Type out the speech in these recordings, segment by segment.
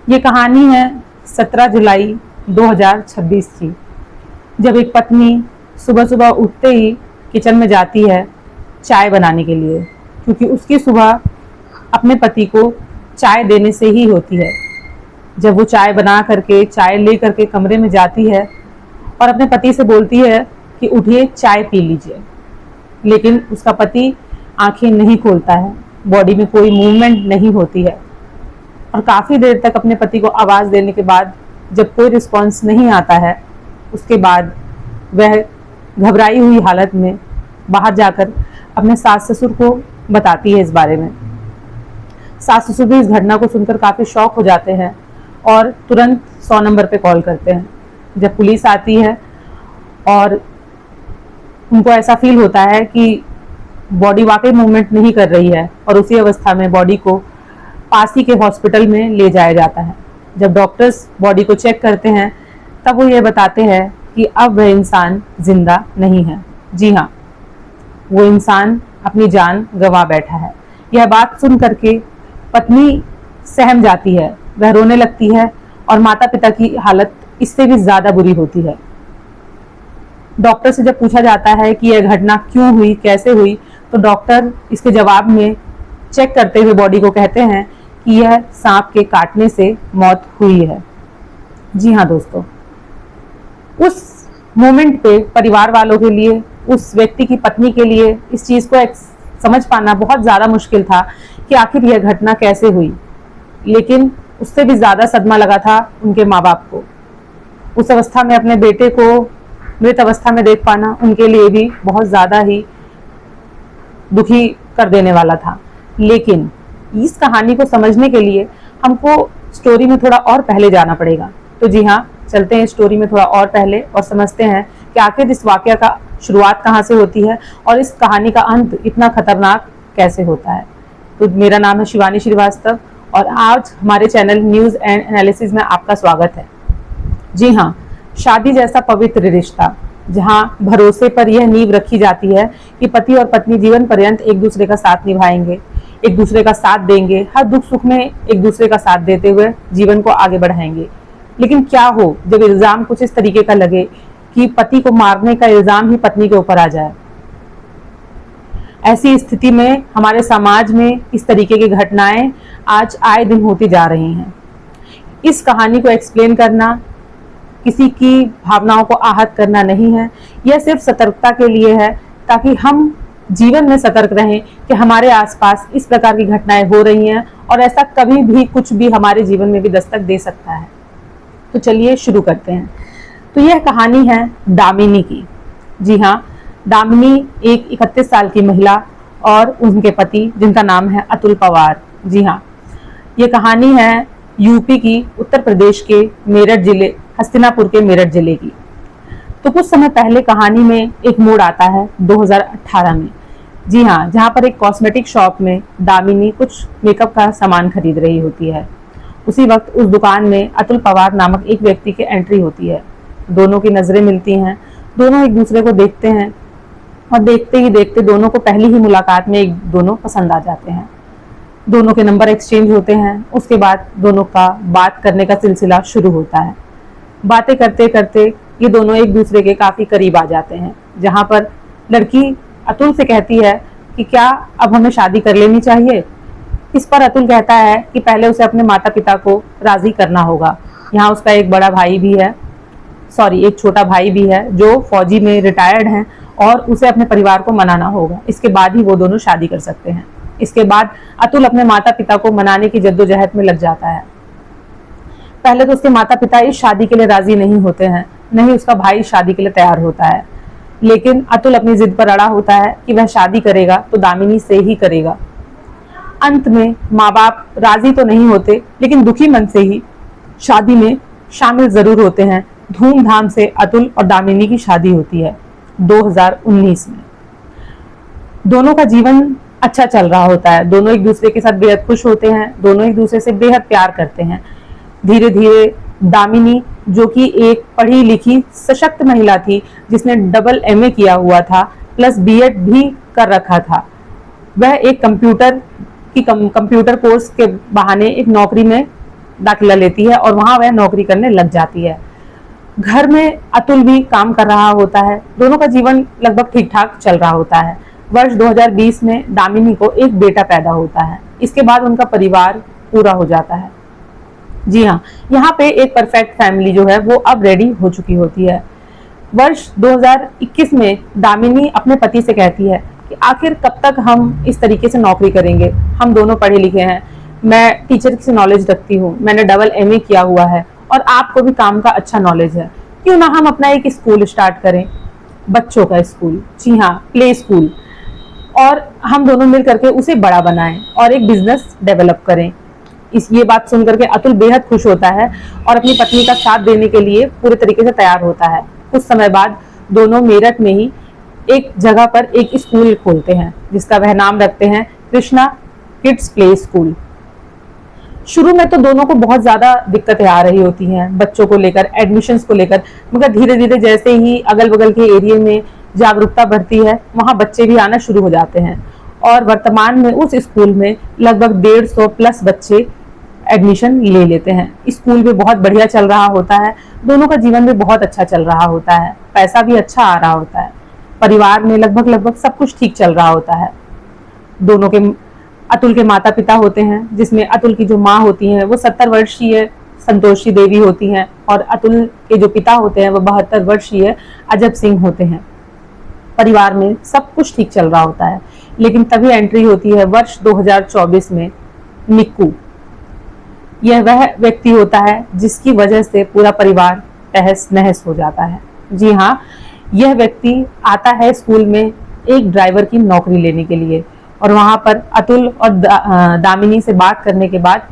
ये कहानी है 17 जुलाई 2026 की, जब एक पत्नी सुबह सुबह उठते ही किचन में जाती है चाय बनाने के लिए, क्योंकि उसकी सुबह अपने पति को चाय देने से ही होती है। जब वो चाय बना करके चाय ले करके कमरे में जाती है और अपने पति से बोलती है कि उठिए चाय पी लीजिए, लेकिन उसका पति आंखें नहीं खोलता है, बॉडी में कोई मूवमेंट नहीं होती है और काफ़ी देर तक अपने पति को आवाज़ देने के बाद जब कोई रिस्पॉन्स नहीं आता है, उसके बाद वह घबराई हुई हालत में बाहर जाकर अपने सास ससुर को बताती है इस बारे में। सास ससुर भी इस घटना को सुनकर काफ़ी शॉक हो जाते हैं और तुरंत 100 नंबर पे कॉल करते हैं। जब पुलिस आती है और उनको ऐसा फील होता है कि बॉडी वाकई मूवमेंट नहीं कर रही है और उसी अवस्था में बॉडी को पास ही के हॉस्पिटल में ले जाया जाता है। जब डॉक्टर्स बॉडी को चेक करते हैं तब वो ये बताते हैं कि अब वह इंसान जिंदा नहीं है। जी हाँ, वो इंसान अपनी जान गंवा बैठा है। यह बात सुन करके पत्नी सहम जाती है, वह रोने लगती है और माता पिता की हालत इससे भी ज्यादा बुरी होती है। डॉक्टर से जब पूछा जाता है कि यह घटना क्यों हुई, कैसे हुई, तो डॉक्टर इसके जवाब में चेक करते हुए बॉडी को कहते हैं कि यह सांप के काटने से मौत हुई है। जी हाँ दोस्तों, उस मोमेंट पे परिवार वालों के लिए, उस व्यक्ति की पत्नी के लिए इस चीज को समझ पाना बहुत ज्यादा मुश्किल था कि आखिर यह घटना कैसे हुई। लेकिन उससे भी ज्यादा सदमा लगा था उनके माँ बाप को। उस अवस्था में अपने बेटे को मृत अवस्था में देख पाना उनके लिए भी बहुत ज्यादा ही दुखी कर देने वाला था। लेकिन इस कहानी को समझने के लिए हमको स्टोरी में थोड़ा और पहले जाना पड़ेगा। तो जी हाँ, चलते हैं स्टोरी में थोड़ा और पहले और समझते हैं कि आखिर इस वाकया का शुरुआत कहाँ से होती है और इस कहानी का अंत इतना खतरनाक कैसे होता है। तो मेरा नाम है शिवानी श्रीवास्तव और आज हमारे चैनल न्यूज़ एंड एनालिसिस में आपका स्वागत है। जी हाँ, शादी जैसा पवित्र रिश्ता, जहाँ भरोसे पर यह नींव रखी जाती है कि पति और पत्नी जीवन पर्यंत एक दूसरे का साथ निभाएंगे, एक दूसरे का साथ देंगे, हर दुख सुख में एक दूसरे का साथ देते हुए जीवन को आगे बढ़ाएंगे। लेकिन क्या हो जब इल्जाम कुछ इस तरीके का लगे कि पति को मारने का इल्जाम ही पत्नी के ऊपर आ जाए। ऐसी स्थिति में हमारे समाज में इस तरीके की घटनाएं आज आए दिन होती जा रही हैं। इस कहानी को एक्सप्लेन करना किसी की भावनाओं को आहत करना नहीं है, यह सिर्फ सतर्कता के लिए है ताकि हम जीवन में सतर्क रहें कि हमारे आसपास इस प्रकार की घटनाएं हो रही हैं और ऐसा कभी भी कुछ भी हमारे जीवन में भी दस्तक दे सकता है। तो चलिए शुरू करते हैं। तो यह कहानी है दामिनी की। जी हाँ, दामिनी एक 31 साल की महिला और उनके पति जिनका नाम है अतुल पवार। जी हाँ, ये कहानी है यूपी की, उत्तर प्रदेश के मेरठ जिले, हस्तिनापुर के मेरठ जिले की। तो कुछ समय पहले कहानी में एक मोड़ आता है 2018 में। जी हाँ, जहाँ पर एक कॉस्मेटिक शॉप में दामिनी कुछ मेकअप का सामान खरीद रही होती है। उसी वक्त उस दुकान में अतुल पवार नामक एक व्यक्ति की एंट्री होती है। दोनों की नजरें मिलती हैं, दोनों एक दूसरे को देखते हैं और देखते ही देखते दोनों को पहली ही मुलाकात में एक दोनों पसंद आ जाते हैं। दोनों के नंबर एक्सचेंज होते हैं। उसके बाद दोनों का बात करने का सिलसिला शुरू होता है। बातें करते करते ये दोनों एक दूसरे के काफी करीब आ जाते हैं, जहां पर लड़की अतुल से कहती है कि क्या अब हमें शादी कर लेनी चाहिए। इस पर अतुल कहता है कि पहले उसे अपने माता पिता को राजी करना होगा। यहाँ उसका एक बड़ा भाई भी है, एक छोटा भाई भी है जो फौजी में रिटायर्ड है और उसे अपने परिवार को मनाना होगा। इसके बाद ही वो दोनों शादी कर सकते हैं। इसके बाद अतुल अपने माता पिता को मनाने की जद्दोजहद में लग जाता है। पहले तो उसके माता पिता इस शादी के लिए राजी नहीं होते हैं, नहीं उसका भाई शादी के लिए तैयार होता है। लेकिन अतुल अपनी जिद पर अड़ा होता है कि वह शादी करेगा तो दामिनी से ही करेगा। अंत में माँ बाप राजी तो नहीं होते, लेकिन दुखी मन से ही शादी में शामिल जरूर होते हैं। धूमधाम से अतुल और दामिनी की शादी होती है 2019 में। दोनों का जीवन अच्छा चल रहा होता है, दोनों एक दूसरे के साथ बेहद खुश होते हैं, दोनों एक दूसरे से बेहद प्यार करते हैं। धीरे धीरे दामिनी, जो कि एक पढ़ी लिखी सशक्त महिला थी, जिसने डबल MA किया हुआ था प्लस BEd भी कर रखा था, वह एक कंप्यूटर कोर्स के बहाने एक नौकरी में दाखिला लेती है और वहां वह नौकरी करने लग जाती है। घर में अतुल भी काम कर रहा होता है। दोनों का जीवन लगभग ठीक ठाक चल रहा होता है। वर्ष 2020 में दामिनी को एक बेटा पैदा होता है। इसके बाद उनका परिवार पूरा हो जाता है। जी हाँ, यहाँ पे एक परफेक्ट फैमिली जो है वो अब रेडी हो चुकी होती है। वर्ष 2021 में दामिनी अपने पति से कहती है कि आखिर कब तक हम इस तरीके से नौकरी करेंगे। हम दोनों पढ़े लिखे हैं, मैं टीचर से नॉलेज रखती हूँ, मैंने डबल MA किया हुआ है और आपको भी काम का अच्छा नॉलेज है। क्यों ना हम अपना एक स्कूल स्टार्ट करें, बच्चों का स्कूल, जी हाँ, प्ले स्कूल, और हम दोनों मिल करके उसे बड़ा बनाएं और एक बिजनेस डेवलप करें। ये बात सुन करके अतुल बेहद खुश होता है और अपनी पत्नी का साथ देने के लिए पूरे तरीके से तैयार होता है। कुछ समय बाद दोनों मेरठ में ही एक जगह पर एक स्कूल खोलते हैं जिसका वह नाम रखते हैं कृष्णा किड्स प्ले स्कूल। शुरू में तो दोनों को बहुत ज्यादा दिक्कतें आ रही होती हैं बच्चों को लेकर, एडमिशन्स को लेकर, मगर धीरे धीरे जैसे ही अगल बगल के एरिया में जागरूकता बढ़ती है वहां बच्चे भी आना शुरू हो जाते हैं और वर्तमान में उस स्कूल में लगभग 150 प्लस बच्चे एडमिशन ले लेते हैं। स्कूल भी बहुत बढ़िया चल रहा होता है, दोनों का जीवन भी बहुत अच्छा चल रहा होता है, पैसा भी अच्छा आ रहा होता है, परिवार में लगभग सब कुछ ठीक चल रहा होता है। दोनों के अतुल के माता पिता होते हैं, जिसमें अतुल की जो माँ होती हैं वो 70 वर्षीय संतोषी देवी होती हैं और अतुल के जो पिता होते हैं वो 72 वर्षीय अजब सिंह होते हैं। परिवार में सब कुछ ठीक चल रहा होता है, लेकिन तभी एंट्री होती है वर्ष 2024 में निक्कू। यह वह व्यक्ति होता है जिसकी वजह से पूरा परिवार तहस नहस हो जाता है। जी हाँ, यह व्यक्ति आता है स्कूल में एक ड्राइवर की नौकरी लेने के लिए और वहां पर अतुल और दामिनी से बात करने के बाद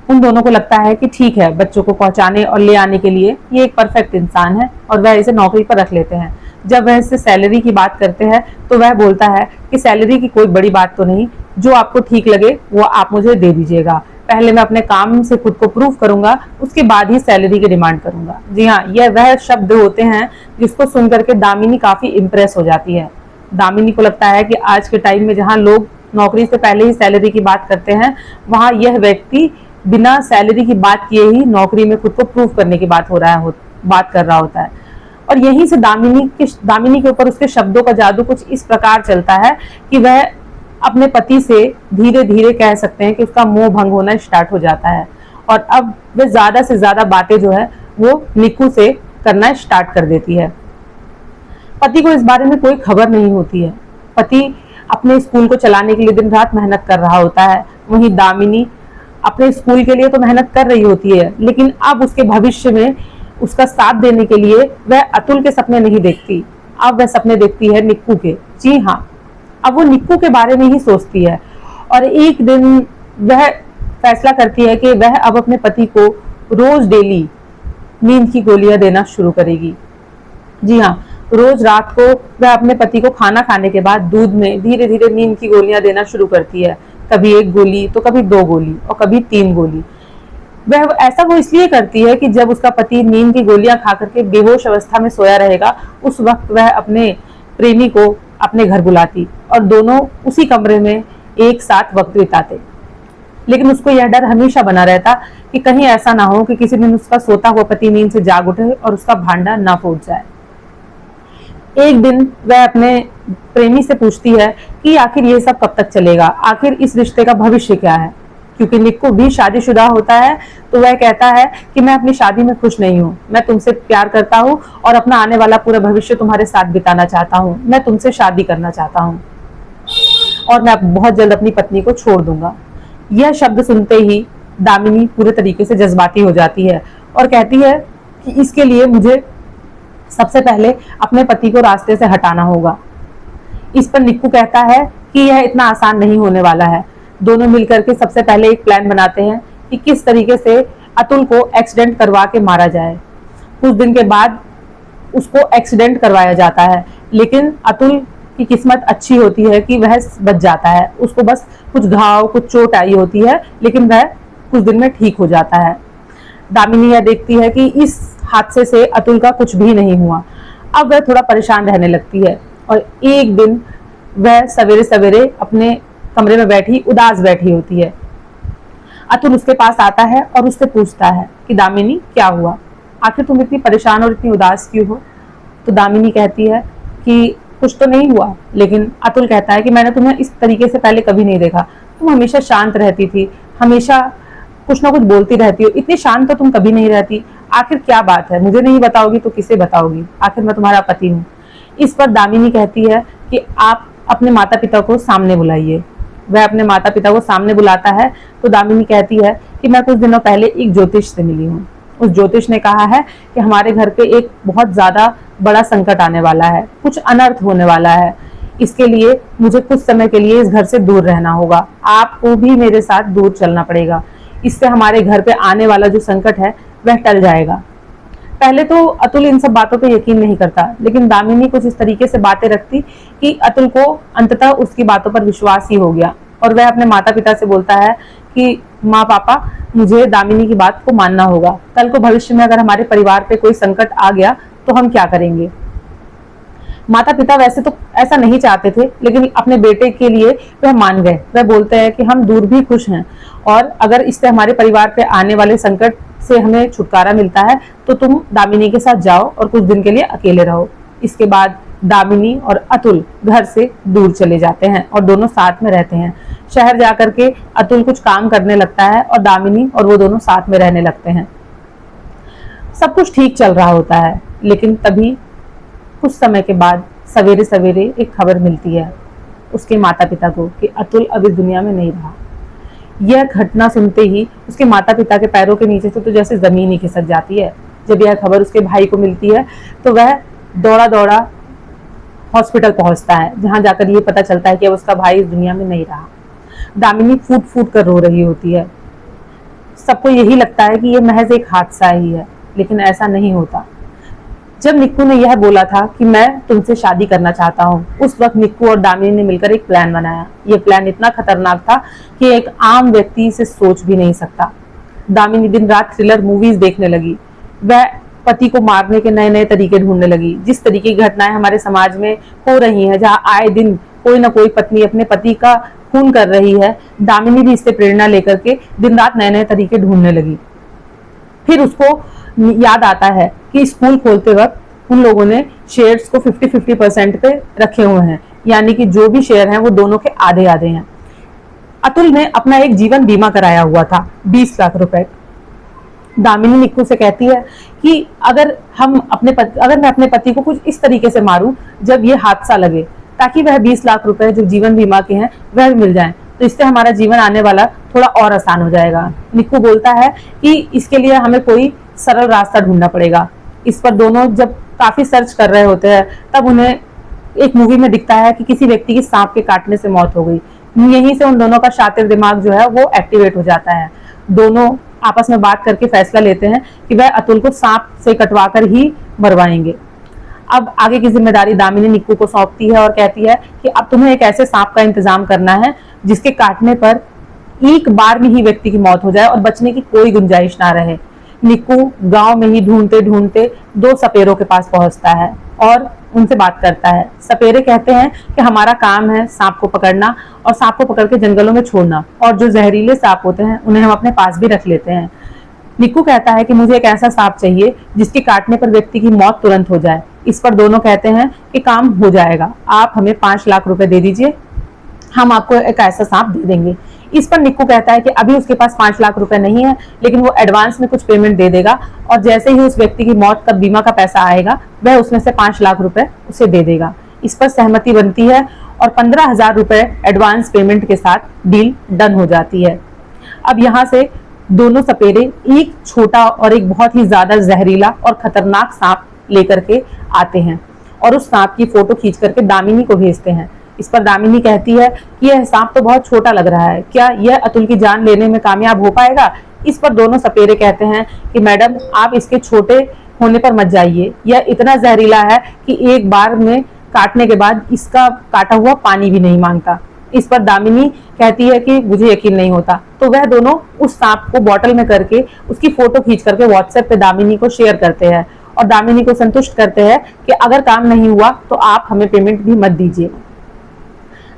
उन दोनों को लगता है कि ठीक है, बच्चों को पहुंचाने और ले आने के लिए ये एक परफेक्ट इंसान है और वह इसे नौकरी पर रख लेते हैं। जब वह इससे सैलरी की बात करते हैं तो वह बोलता है कि सैलरी की कोई बड़ी बात तो नहीं, जो आपको ठीक लगे वो आप मुझे दे दीजिएगा, पहले मैं अपने काम से खुद को प्रूव करूंगा, उसके बाद ही सैलरी की डिमांड करूंगा। जी हाँ, यह वह शब्द होते हैं जिसको सुनकर के दामिनी काफी इम्प्रेस हो जाती है। दामिनी को लगता है कि आज के टाइम में जहाँ लोग नौकरी से पहले ही सैलरी की बात करते हैं, वहाँ यह व्यक्ति बिना सैलरी की बात किए ही नौकरी में खुद को प्रूव करने की बात कर रहा होता है। और यहीं से दामिनी के ऊपर उसके शब्दों का जादू कुछ इस प्रकार चलता है कि वह अपने पति से धीरे धीरे कह सकते हैं कि उसका मोह भंग होना स्टार्ट हो जाता है और अब वह ज्यादा से ज्यादा बातें जो है वो निक्कू से करना स्टार्ट कर देती है। पति को इस बारे में कोई खबर नहीं होती है। पति अपने स्कूल को चलाने के लिए दिन रात मेहनत कर रहा होता है, वहीं दामिनी अपने स्कूल के लिए तो मेहनत कर रही होती है, लेकिन अब उसके भविष्य में उसका साथ देने के लिए वह अतुल के सपने नहीं देखती, अब वह सपने देखती है निक्कू के। जी हाँ, अब वो निक्कू के बारे में ही सोचती है और एक दिन वह फैसला करती है कि वह अब अपने पति को रोज डेली नींद की गोलियां देना शुरू करेगी। जी हाँ, रोज रात को वह अपने पति को खाना खाने के बाद दूध में धीरे धीरे नींद की गोलियां देना शुरू करती है, कभी 1 गोली तो कभी 2 गोली और कभी 3 गोली। वह ऐसा वो इसलिए करती है कि जब उसका पति नींद की गोलियां खा करके बेहोश अवस्था में सोया रहेगा, उस वक्त वह अपने प्रेमी को अपने घर बुलाती और दोनों उसी कमरे में एक साथ वक्त बिताते। लेकिन उसको यह डर हमेशा बना रहता कि कहीं ऐसा ना हो कि किसी दिन उसका सोता हुआ पति नींद से जाग उठे और उसका भांडा ना फूट जाए। एक दिन वह अपने प्रेमी से पूछती है कि आखिर ये सब कब तक चलेगा, आखिर इस रिश्ते का भविष्य क्या है, क्योंकि निक्कू भी शादीशुदा होता है। तो वह कहता है कि मैं अपनी शादी में खुश नहीं हूँ, मैं तुमसे प्यार करता हूँ और अपना आने वाला पूरा भविष्य तुम्हारे साथ बिताना चाहता हूँ, मैं तुमसे शादी करना चाहता हूँ और मैं बहुत जल्द अपनी पत्नी को छोड़ दूंगा। यह शब्द सुनते ही दामिनी पूरे तरीके से जज्बाती हो जाती है और कहती है कि इसके लिए मुझे सबसे पहले अपने पति को रास्ते से हटाना होगा। इस पर निक्कू कहता है कि यह इतना आसान नहीं होने वाला है। दोनों मिलकर के सबसे पहले एक प्लान बनाते हैं कि किस तरीके से अतुल को एक्सीडेंट करवा के मारा जाए। कुछ दिन के बाद उसको एक्सीडेंट करवाया जाता है, लेकिन अतुल की किस्मत अच्छी होती है कि वह बच जाता है। उसको बस कुछ घाव, कुछ चोट आई होती है, लेकिन वह कुछ दिन में ठीक हो जाता है। दामिनी यह देखती है कि इस हादसे से अतुल का कुछ भी नहीं हुआ। अब वह थोड़ा परेशान रहने लगती है और एक दिन वह सवेरे सवेरे अपने कमरे में बैठी उदास बैठी होती है। अतुल उसके पास आता है और उससे पूछता है कि दामिनी क्या हुआ, आखिर तुम इतनी परेशान और इतनी उदास क्यों हो। तो दामिनी कहती है कि कुछ तो नहीं हुआ, लेकिन अतुल कहता है कि मैंने तुम्हें इस तरीके से पहले कभी नहीं देखा, तुम हमेशा शांत रहती थी, हमेशा कुछ ना कुछ बोलती रहती हो, इतनी शांत तो तुम कभी नहीं रहती, आखिर क्या बात है, मुझे नहीं बताओगी तो किसे बताओगी, आखिर मैं तुम्हारा पति हूँ। इस पर दामिनी कहती है कि आप अपने माता पिता को सामने बुलाइए। वह अपने माता पिता को सामने बुलाता है तो दामिनी कहती है कि मैं कुछ दिनों पहले एक ज्योतिष से मिली हूँ। उस ज्योतिष ने कहा है कि हमारे घर पे एक बहुत ज्यादा बड़ा संकट आने वाला है, कुछ अनर्थ होने वाला है, इसके लिए मुझे कुछ समय के लिए इस घर से दूर रहना होगा, आपको भी मेरे साथ दूर चलना पड़ेगा, इससे हमारे घर पे आने वाला जो संकट है वह टल जाएगा। पहले तो अतुल इन सब बातों पे यकीन नहीं करता, लेकिन दामिनी कुछ इस तरीके से बातें रखती कि अतुल को अंततः उसकी बातों पर विश्वास ही हो गया और वह अपने माता पिता से बोलता है कि माँ पापा, मुझे दामिनी की बात को मानना होगा, कल को भविष्य में अगर हमारे परिवार पे कोई संकट आ गया तो हम क्या करेंगे। माता पिता वैसे तो ऐसा नहीं चाहते थे, लेकिन अपने बेटे के लिए वह मान गए। वह बोलते हैं कि हम दूर भी खुश हैं और अगर इससे हमारे परिवार पे आने वाले संकट से हमें छुटकारा मिलता है तो तुम दामिनी के साथ जाओ और कुछ दिन के लिए अकेले रहो। इसके बाद दामिनी और अतुल घर से दूर चले जाते हैं और दोनों साथ में रहते हैं। शहर जाकर के अतुल कुछ काम करने लगता है और दामिनी और वो दोनों साथ में रहने लगते हैं। सब कुछ ठीक चल रहा होता है, लेकिन तभी कुछ समय के बाद सवेरे सवेरे एक खबर मिलती है उसके माता पिता को कि अतुल अब इस दुनिया में नहीं रहा। यह घटना सुनते ही उसके माता पिता के पैरों के नीचे से तो जैसे जमीन ही खिसक जाती है। जब यह खबर उसके भाई को मिलती है तो वह दौड़ा दौड़ा हॉस्पिटल पहुंचता है, जहां जाकर ये पता चलता है कि अब उसका भाई इस दुनिया में नहीं रहा। दामिनी फूट फूट कर रो रही होती है। सबको यही लगता है कि यह महज एक हादसा ही है, लेकिन ऐसा नहीं होता। जब निक्कू ने यह बोला था कि मैं तुमसे शादी करना चाहता हूँ, उस वक्त निक्कू और दामिनी ने मिलकर एक प्लान बनाया। ये प्लान इतना खतरनाक था कि एक आम व्यक्ति इसे सोच भी नहीं सकता। दामिनी दिन रात थ्रिलर मूवीज देखने लगी। वह पति को मारने के नए नए तरीके ढूंढने लगी। जिस तरीके की घटनाएं हमारे समाज में हो रही हैं, जहाँ आए दिन कोई ना कोई पत्नी अपने पति का खून कर रही है, दामिनी भी इससे प्रेरणा लेकर के दिन रात नए नए तरीके ढूंढने लगी। फिर उसको याद आता है कि स्कूल खोलते वक्त उन लोगों ने शेयर्स को 50-50% पे रखे हुए हैं, यानी कि जो भी शेयर हैं वो दोनों के आधे आधे हैं। अतुल ने अपना एक जीवन बीमा कराया हुआ था 20 लाख रुपए। दामिनी निक्कू से कहती है कि अगर मैं अपने पति को कुछ इस तरीके से मारूं जब ये हादसा लगे, ताकि वह 20 लाख रुपए जो जीवन बीमा के हैं वह मिल जाएं, तो इससे हमारा जीवन आने वाला थोड़ा और आसान हो जाएगा। निक्कू बोलता है कि इसके लिए हमें कोई सरल रास्ता ढूंढना पड़ेगा। इस पर दोनों जब काफी सर्च कर रहे होते हैं तब उन्हें एक मूवी में दिखता है कि किसी व्यक्ति की सांप के काटने से मौत हो गई। यहीं से उन दोनों का शातिर दिमाग जो है वो एक्टिवेट हो जाता है। दोनों आपस में बात करके फैसला लेते हैं कि वह अतुल को सांप से कटवा कर ही मरवाएंगे। अब आगे की जिम्मेदारी दामिनी निक्कू को सौंपती है और कहती है कि अब तुम्हें एक ऐसे सांप का इंतजाम करना है जिसके काटने पर एक बार में ही व्यक्ति की मौत हो जाए और बचने की कोई गुंजाइश ना रहे। निक्कू गांव में ही ढूंढते ढूंढते 2 सपेरों के पास पहुंचता है और उनसे बात करता है। सपेरे कहते हैं कि हमारा काम है सांप को पकड़ना और सांप को पकड़ के जंगलों में छोड़ना, और जो जहरीले सांप होते हैं उन्हें हम अपने पास भी रख लेते हैं। निक्कू कहता है कि मुझे एक ऐसा सांप चाहिए जिसके काटने पर व्यक्ति की मौत तुरंत हो जाए। इस पर दोनों कहते हैं कि काम हो जाएगा, आप हमें 5 लाख रुपए दे दीजिए, हम आपको एक ऐसा सांप दे देंगे। इस पर निक्कू कहता है कि अभी उसके पास 5 लाख रुपए नहीं है, लेकिन वो एडवांस में कुछ पेमेंट दे देगा और जैसे ही उस व्यक्ति की मौत का बीमा का पैसा आएगा वह उसमें से 5 लाख रुपए उसे दे देगा। इस पर सहमति बनती है और 15,000 रुपए एडवांस पेमेंट के साथ डील डन हो जाती है। अब यहाँ से दोनों सपेरे एक छोटा और एक बहुत ही ज्यादा जहरीला और खतरनाक सांप लेकर के आते हैं और उस सांप की फोटो खींच करके दामिनी को भेजते हैं। इस पर दामिनी कहती है कि यह सांप तो बहुत छोटा लग रहा है, क्या यह अतुल की जान लेने में कामयाब हो पाएगा। इस पर दोनों सपेरे कहते हैं कि मैडम आप इसके छोटे होने पर मत जाइए, यह इतना जहरीला है कि एक बार में काटने के बाद इसका काटा हुआ पानी भी नहीं मांगता। इस पर दामिनी कहती है कि मुझे यकीन नहीं होता। तो वह दोनों उस सांप को बॉटल में करके उसकी फोटो खींच करके व्हाट्सएप पे दामिनी को शेयर करते हैं और दामिनी को संतुष्ट करते हैं कि अगर काम नहीं हुआ तो आप हमें पेमेंट भी मत दीजिए।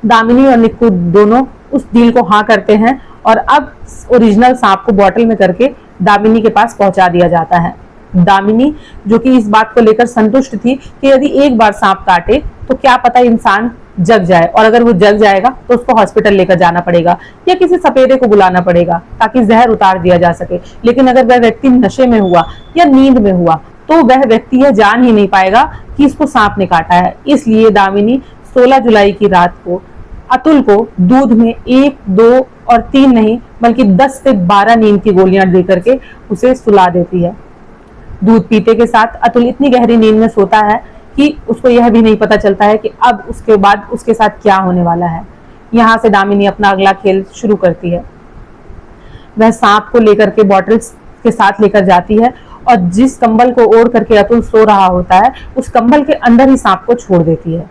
दामिनी और निक्कू दोनों उस डील को हाँ करते हैं और अब ओरिजिनल सांप को बॉटल में करके दामिनी के पास पहुंचा दिया जाता है। दामिनी जो कि इस बात को लेकर संतुष्ट थी कि यदि एक बार सांप काटे तो क्या पता इंसान जग जाए, और अगर वो जग जाएगा तो उसको हॉस्पिटल लेकर जाना पड़ेगा या किसी सपेरे को बुलाना पड़ेगा ताकि जहर उतार दिया जा सके। लेकिन अगर वह व्यक्ति नशे में हुआ या नींद में हुआ तो वह व्यक्ति यह जान ही नहीं पाएगा कि इसको सांप ने काटा है। इसलिए दामिनी 16 जुलाई की रात को अतुल को दूध में 1, 2 और 3 नहीं बल्कि 10 से 12 नींद की गोलियां दे करके उसे सुला देती है। दूध पीते के साथ अतुल इतनी गहरी नींद में सोता है कि उसको यह भी नहीं पता चलता है कि अब उसके बाद उसके साथ क्या होने वाला है। यहाँ से दामिनी अपना अगला खेल शुरू करती है। वह सांप को लेकर के बॉटल्स के साथ लेकर जाती है और जिस कंबल को ओढ़ करके अतुल सो रहा होता है उस कंबल के अंदर ही सांप को छोड़ देती है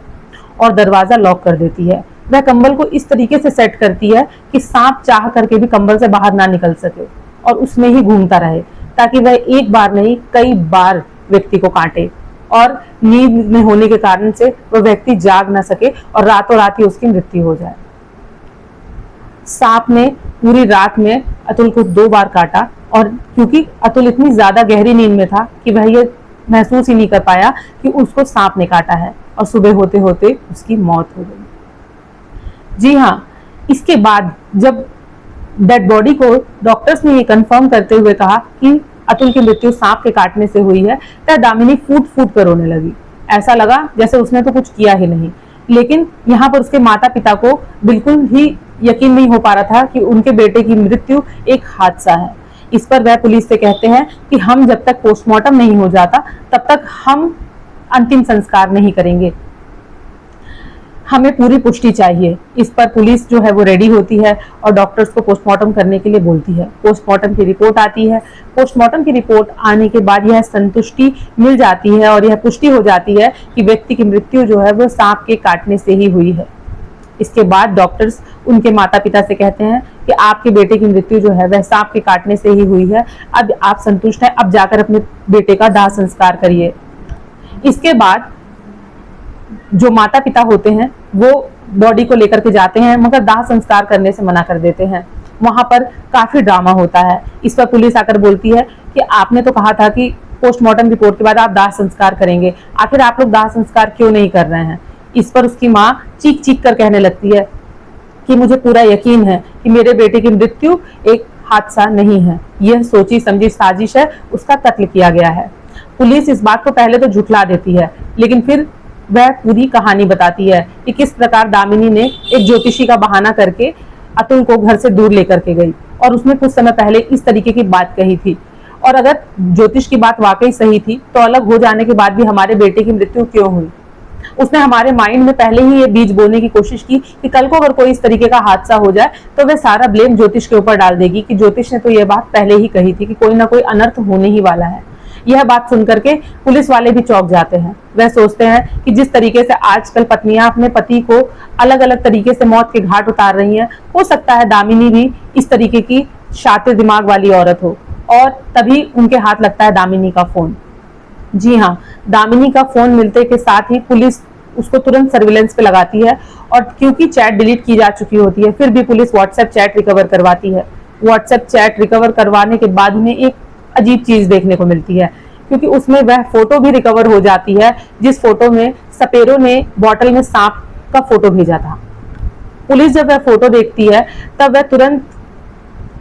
और दरवाजा लॉक कर देती है। वह कंबल को इस तरीके से सेट करती है कि सांप चाह करके भी कंबल से बाहर ना निकल सके और उसमें ही घूमता रहे, ताकि वह एक बार नहीं कई बार व्यक्ति को काटे और नींद में होने के कारण से वह व्यक्ति जाग ना सके और रातों रात ही उसकी मृत्यु हो जाए। सांप ने पूरी रात में अतुल को 2 बार काटा और क्योंकि अतुल इतनी ज्यादा गहरी नींद में था कि वह ये महसूस ही नहीं कर पाया कि उसको सांप ने काटा है और सुबह होते होते उसकी मौत हो गई। जी हाँ, इसके बाद जब डेड बॉडी को डॉक्टर्स ने ये कंफर्म करते हुए कहा कि अतुल की मृत्यु सांप के काटने से हुई है, तब दामिनी फूट फूट कर रोने लगी। ऐसा लगा जैसे उसने तो कुछ किया ही नहीं। लेकिन यहाँ पर उसके माता पिता को बिल्कुल ही यकीन नहीं हो पा रहा था कि उनके बेटे की मृत्यु एक हादसा है। इस पर वह पुलिस से कहते हैं कि हम जब तक पोस्टमार्टम नहीं हो जाता तब तक हम अंतिम संस्कार नहीं करेंगे, हमें पूरी पुष्टि चाहिए। इस पर पुलिस जो है वो रेडी होती है और डॉक्टर्स को पोस्टमार्टम करने के लिए बोलती है। पोस्टमार्टम की रिपोर्ट आती है। पोस्टमार्टम की रिपोर्ट आने के बाद यह संतुष्टि मिल जाती है और यह पुष्टि हो जाती है कि व्यक्ति की मृत्यु जो है वो सांप के काटने से ही हुई है। इसके बाद डॉक्टर्स उनके माता पिता से कहते हैं कि आपके बेटे की मृत्यु जो है वह सांप के काटने से ही हुई है, अब आप संतुष्ट हैं, अब जाकर अपने बेटे का दाह संस्कार करिए। इसके बाद जो माता पिता होते हैं वो बॉडी को लेकर के जाते हैं मगर दाह संस्कार करने से मना कर देते हैं। वहां पर काफी ड्रामा होता है। इस पर पुलिस आकर बोलती है कि आपने तो कहा था कि पोस्टमार्टम रिपोर्ट के बाद आप दाह संस्कार करेंगे, आखिर आप लोग दाह संस्कार क्यों नहीं कर रहे हैं। इस पर उसकी माँ चीख चीख कर कहने लगती है कि मुझे पूरा यकीन है कि मेरे बेटे की मृत्यु एक हादसा नहीं है, यह सोची समझी साजिश है, उसका कत्ल किया गया है। पुलिस इस बात को पहले तो झुठला देती है लेकिन फिर वह पूरी कहानी बताती है कि किस प्रकार दामिनी ने एक ज्योतिषी का बहाना करके अतुल को घर से दूर लेकर के गई और उसने कुछ समय पहले इस तरीके की बात कही थी। और अगर ज्योतिष की बात वाकई सही थी तो अलग हो जाने के बाद भी हमारे बेटे की मृत्यु क्यों हुई। उसने हमारे माइंड में पहले ही ये बीज बोने की कोशिश की कि कल को अगर कोई इस तरीके का हादसा हो जाए तो वह सारा ब्लेम ज्योतिष के ऊपर डाल देगी कि ज्योतिष ने तो ये बात पहले ही कही थी कि कोई ना कोई अनर्थ होने ही वाला है। यह बात सुनकर के पुलिस वाले भी चौंक जाते हैं। वह सोचते हैं कि जिस तरीके से आजकल पत्नियां अपने पति को अलग अलग तरीके से मौत के घाट उतार रही हैं, हो सकता है दामिनी भी इस तरीके की शातिर दिमाग वाली औरत हो। और तभी उनके हाथ लगता है दामिनी का फोन। जी हाँ, दामिनी का फोन मिलते के साथ ही पुलिस उसको तुरंत सर्विलेंस पे लगाती है और क्योंकि चैट डिलीट की जा चुकी होती है फिर भी पुलिस व्हाट्सएप चैट रिकवर करवाती है। व्हाट्सएप चैट रिकवर करवाने के बाद उन्हें एक अजीब चीज देखने को मिलती है क्योंकि उसमें वह फोटो भी रिकवर हो जाती है जिस फोटो में सपेरों ने बॉटल में सांप का फोटो भेजा था। पुलिस जब वह फोटो देखती है तब वह तुरंत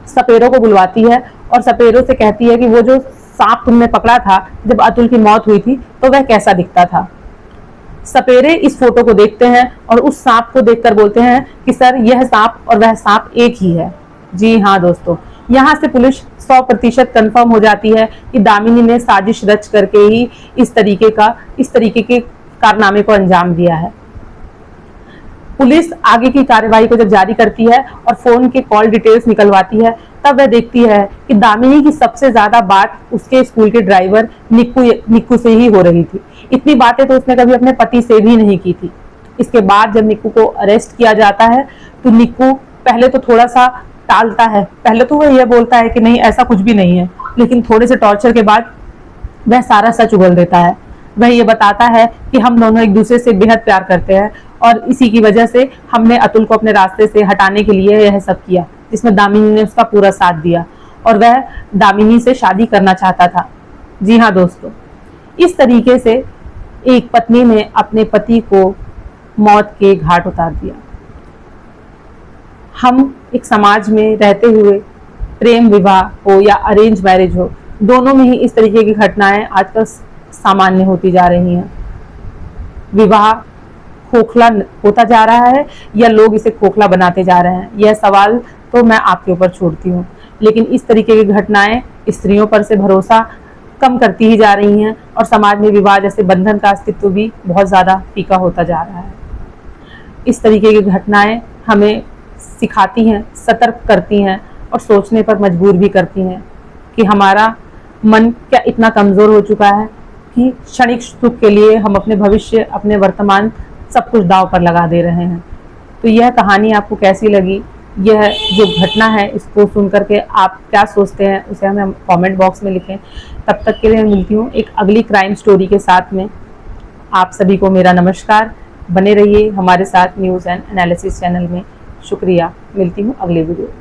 सपेरों को बुलवाती है और सपेरों से कहती है कि वो जो सांप तुमने पकड़ा था जब अतुल की मौत हुई थी तो वह कैसा दिखता था। सपेरे इस फोटो को देखते हैं और उस सांप को देखकर बोलते हैं कि सर यह सांप और वह सांप एक ही है। जी हाँ दोस्तों, यहाँ से पुलिस 100% कंफर्म हो जाती है कि दामिनी ने साजिश रच करके ही इस तरीके के कारनामे को अंजाम दिया है। पुलिस आगे की कार्यवाही को जब जारी करती है और फोन के कॉल डिटेल्स निकलवाती है तब वह देखती है कि दामिनी की सबसे ज्यादा बात उसके स्कूल के ड्राइवर निक्कू से ही हो रही थी। इतनी बातें तो उसने कभी अपने पति से भी नहीं की थी। इसके बाद जब निक्कू को अरेस्ट किया जाता है तो निक्कू पहले तो थोड़ा सा टालता है। पहले तो वह यह बोलता है कि नहीं ऐसा कुछ भी नहीं है, लेकिन थोड़े से टॉर्चर के बाद वह सारा सच उगल देता है। वह ये बताता है कि हम दोनों एक दूसरे से बेहद प्यार करते हैं और इसी की वजह से हमने अतुल को अपने रास्ते से हटाने के लिए यह सब किया। जिसमें दामिनी ने उसका पूरा साथ दिया और वह दामिनी से शादी करना चाहता था। जी हाँ दोस्तों, इस तरीके से एक पत्नी ने अपने पति को मौत के घाट उतार दिया। हम एक समाज में रहते हुए प्रेम विवाह हो या अरेंज मैरिज हो, दोनों में ही इस तरीके की घटनाएं आजकल सामान्य होती जा रही हैं। विवाह खोखला होता जा रहा है या लोग इसे खोखला बनाते जा रहे हैं, यह सवाल तो मैं आपके ऊपर छोड़ती हूँ। लेकिन इस तरीके की घटनाएं स्त्रियों पर से भरोसा कम करती ही जा रही हैं और समाज में विवाह जैसे बंधन का अस्तित्व भी बहुत ज़्यादा फीका होता जा रहा है। इस तरीके की घटनाएं हमें सिखाती हैं, सतर्क करती हैं और सोचने पर मजबूर भी करती हैं कि हमारा मन क्या इतना कमज़ोर हो चुका है कि क्षणिक सुख के लिए हम अपने भविष्य, अपने वर्तमान सब कुछ दांव पर लगा दे रहे हैं। तो यह कहानी आपको कैसी लगी, यह जो घटना है इसको सुन करके आप क्या सोचते हैं उसे हमें कमेंट बॉक्स में लिखें। तब तक के लिए मिलती हूँ एक अगली क्राइम स्टोरी के साथ में। आप सभी को मेरा नमस्कार। बने रहिए हमारे साथ न्यूज़ एंड एनालिसिस चैनल में। शुक्रिया। मिलती हूँ अगले वीडियो।